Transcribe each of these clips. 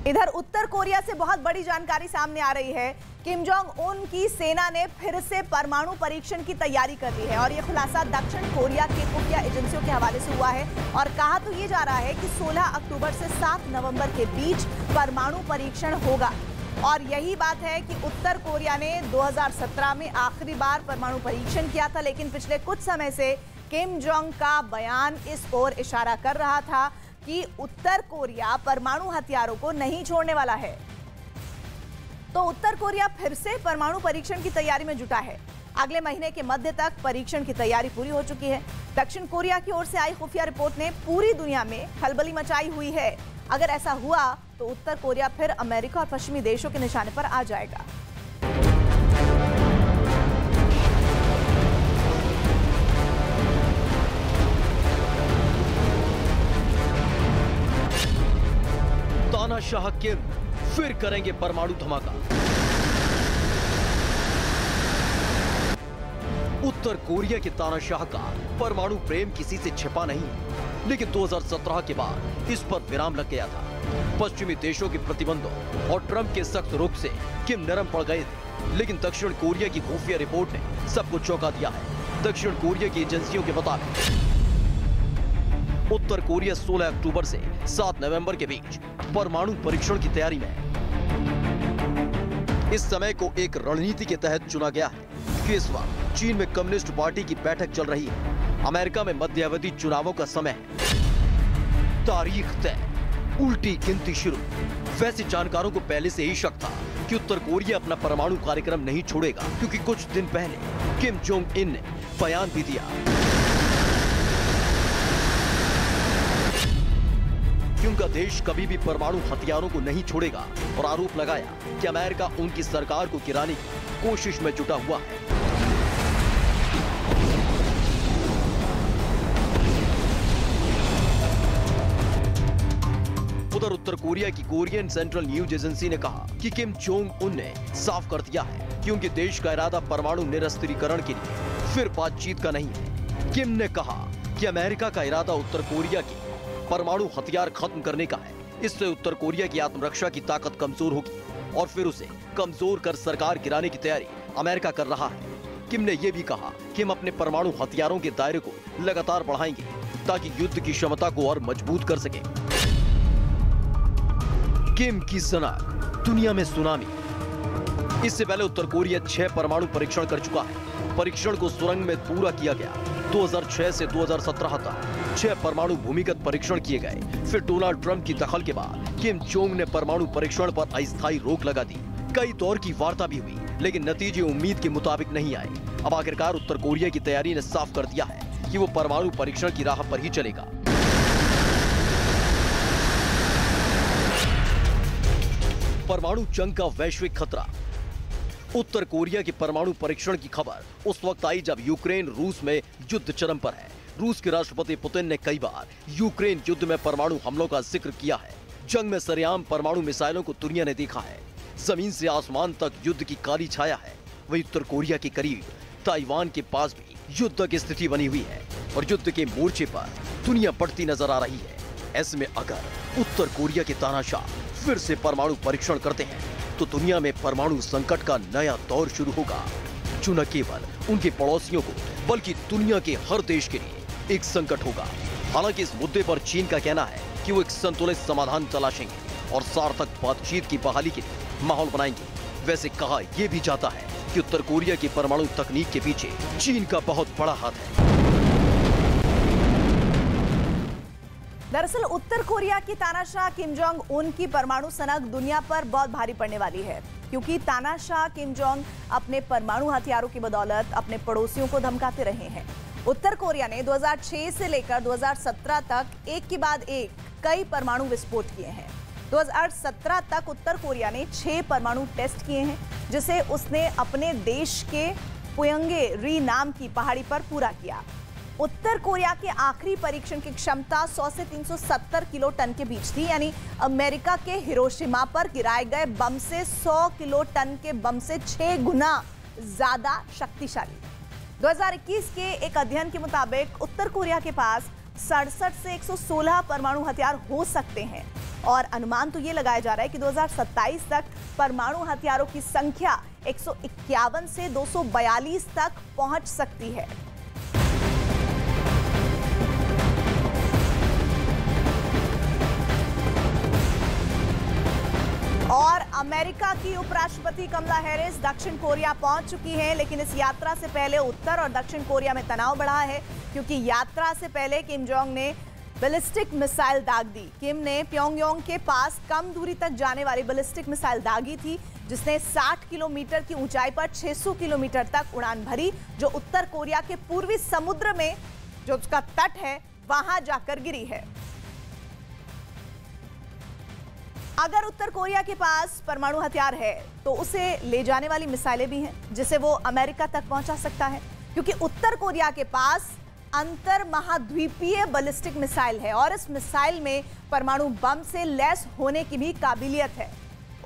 इधर उत्तर कोरिया से बहुत बड़ी जानकारी सामने आ रही है। किम जोंग उन की सेना ने फिर से परमाणु परीक्षण की तैयारी कर ली है और यह खुलासा दक्षिण कोरिया के खुफिया एजेंसियों के हवाले से हुआ है। और कहा तो ये जा रहा है कि 16 अक्टूबर से 7 नवंबर के बीच परमाणु परीक्षण होगा। और यही बात है कि उत्तर कोरिया ने 2017 में आखिरी बार परमाणु परीक्षण किया था, लेकिन पिछले कुछ समय से किम जोंग का बयान इस ओर इशारा कर रहा था कि उत्तर कोरिया परमाणु हथियारों को नहीं छोड़ने वाला है। तो उत्तर कोरिया फिर से परमाणु परीक्षण की तैयारी में जुटा है। अगले महीने के मध्य तक परीक्षण की तैयारी पूरी हो चुकी है। दक्षिण कोरिया की ओर से आई खुफिया रिपोर्ट ने पूरी दुनिया में खलबली मचाई हुई है। अगर ऐसा हुआ तो उत्तर कोरिया फिर अमेरिका और पश्चिमी देशों के निशाने पर आ जाएगा। तानाशाह किम फिर करेंगे परमाणु धमाका। उत्तर कोरिया के तानाशाह का परमाणु प्रेम किसी से छिपा नहीं, लेकिन 2017 के बाद इस पर विराम लग गया था। पश्चिमी देशों के प्रतिबंधों और ट्रंप के सख्त रुख से किम नरम पड़ गए थे, लेकिन दक्षिण कोरिया की खुफिया रिपोर्ट ने सबको चौंका दिया है। दक्षिण कोरिया की एजेंसियों के मुताबिक उत्तर कोरिया 16 अक्टूबर से 7 नवंबर के बीच परमाणु परीक्षण की तैयारी में है। इस समय को एक रणनीति के तहत चुना गया है कि इस वक्त चीन में कम्युनिस्ट पार्टी की बैठक चल रही है। अमेरिका में मध्यावधि चुनावों का समय है। तारीख तय, उल्टी गिनती शुरू। वैसे जानकारों को पहले से ही शक था कि उत्तर कोरिया अपना परमाणु कार्यक्रम नहीं छोड़ेगा, क्योंकि कुछ दिन पहले किम जोंग इन ने बयान भी दिया कि उनका देश कभी भी परमाणु हथियारों को नहीं छोड़ेगा और आरोप लगाया कि अमेरिका उनकी सरकार को गिराने की कोशिश में जुटा हुआ है। उधर उत्तर कोरिया की कोरियन सेंट्रल न्यूज एजेंसी ने कहा कि किम जोंग उन ने साफ कर दिया है कि उनके देश का इरादा परमाणु निरस्त्रीकरण के लिए फिर बातचीत का नहीं है। किम ने कहा कि अमेरिका का इरादा उत्तर कोरिया की परमाणु हथियार खत्म करने का है। इससे उत्तर कोरिया की आत्मरक्षा की ताकत कमजोर होगी और फिर उसे कमजोर कर सरकार गिराने की तैयारी अमेरिका कर रहा है। किम ने यह भी कहा कि हम अपने परमाणु हथियारों के दायरे को लगातार बढ़ाएंगे ताकि युद्ध की क्षमता को और मजबूत कर सके। किम की सनक दुनिया में सुनामी। इससे पहले उत्तर कोरिया 6 परमाणु परीक्षण कर चुका है। परीक्षण को सुरंग में पूरा किया गया। 2006 से 2017 तक 6 परमाणु भूमिगत परीक्षण किए गए। फिर डोनाल्ड ट्रंप की दखल के बाद किम जोंग ने परमाणु परीक्षण पर अस्थायी रोक लगा दी। कई दौर की वार्ता भी हुई, लेकिन नतीजे उम्मीद के मुताबिक नहीं आए। अब आखिरकार उत्तर कोरिया की तैयारी ने साफ कर दिया है कि वो परमाणु परीक्षण की राह पर ही चलेगा। परमाणु जंग का वैश्विक खतरा। उत्तर कोरिया के परमाणु परीक्षण की खबर उस वक्त आई जब यूक्रेन रूस में युद्ध चरम पर है। रूस के राष्ट्रपति पुतिन ने कई बार यूक्रेन युद्ध में परमाणु हमलों का जिक्र किया है। जंग में सरेआम परमाणु मिसाइलों को दुनिया ने देखा है। जमीन से आसमान तक युद्ध की काली छाया है। वही उत्तर कोरिया के करीब ताइवान के पास भी युद्ध की स्थिति बनी हुई है और युद्ध के मोर्चे पर दुनिया बढ़ती नजर आ रही है। ऐसे में अगर उत्तर कोरिया के तानाशाह फिर से परमाणु परीक्षण करते हैं तो दुनिया में परमाणु संकट का नया दौर शुरू होगा, जो न केवल उनके पड़ोसियों को बल्कि दुनिया के हर देश के लिए एक संकट होगा। हालांकि इस मुद्दे पर चीन का कहना है कि वो एक संतुलित समाधान तलाशेंगे और सार्थक बातचीत की बहाली के लिए माहौल बनाएंगे। वैसे कहा यह भी जाता है कि उत्तर कोरिया की परमाणु तकनीक के पीछे चीन का बहुत बड़ा हाथ है। दरअसल उत्तर कोरिया की तानाशाह किम जोंग उन की परमाणु सनक दुनिया पर बहुत भारी पड़ने वाली है, क्योंकि तानाशाह किम जोंग अपने परमाणु हथियारों की बदौलत अपने पड़ोसियों को धमकाते रहे हैं। उत्तर कोरिया ने 2006 से लेकर 2017 तक एक के बाद एक कई परमाणु विस्फोट किए हैं। 2017 तक उत्तर कोरिया ने 6 परमाणु टेस्ट किए हैं, जिसे उसने अपने देश के पुयंगे नाम की पहाड़ी पर पूरा किया। उत्तर कोरिया के आखिरी परीक्षण की क्षमता 100 से 370 किलो टन के बीच थी, यानी अमेरिका के हिरोशिमा पर गिराए गए बम से 100 किलो टन के बम से 6 गुना ज्यादा शक्तिशाली। 2021 के एक अध्ययन के मुताबिक उत्तर कोरिया के पास 67 से 116 परमाणु हथियार हो सकते हैं। और अनुमान तो ये लगाया जा रहा है कि 2027 तक परमाणु हथियारों की संख्या 151 से 242 तक पहुंच सकती है। और अमेरिका की उपराष्ट्रपति कमला हैरिस दक्षिण कोरिया पहुंच चुकी हैं, लेकिन इस यात्रा से पहले उत्तर और दक्षिण कोरिया में तनाव बढ़ा है, क्योंकि यात्रा से पहले किम जोंग ने बैलिस्टिक मिसाइल दाग दी। किम ने प्योंगयांग के पास कम दूरी तक जाने वाली बैलिस्टिक मिसाइल दागी थी, जिसने 60 किलोमीटर की ऊंचाई पर 600 किलोमीटर तक उड़ान भरी, जो उत्तर कोरिया के पूर्वी समुद्र में जो उसका तट है वहां जाकर गिरी है। अगर उत्तर कोरिया के पास परमाणु हथियार है तो उसे ले जाने वाली मिसाइलें भी हैं, जिसे वो अमेरिका तक पहुंचा सकता है, क्योंकि उत्तर कोरिया के पास अंतर महाद्वीपीय बैलिस्टिक मिसाइल है और इस मिसाइल में परमाणु बम से लैस होने की भी काबिलियत है।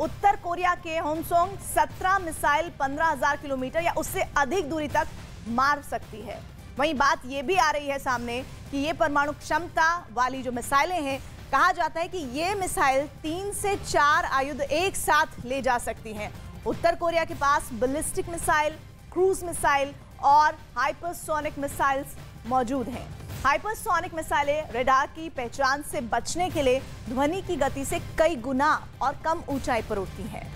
उत्तर कोरिया के होमसोंग 17 मिसाइल 15,000 किलोमीटर या उससे अधिक दूरी तक मार सकती है। वहीं बात यह भी आ रही है सामने कि ये परमाणु क्षमता वाली जो मिसाइलें हैं, कहा जाता है कि ये मिसाइल 3 से 4 आयुध एक साथ ले जा सकती हैं। उत्तर कोरिया के पास बैलिस्टिक मिसाइल, क्रूज मिसाइल और हाइपरसोनिक मिसाइल्स मौजूद हैं। हाइपरसोनिक मिसाइलें रडार की पहचान से बचने के लिए ध्वनि की गति से कई गुना और कम ऊंचाई पर उड़ती हैं।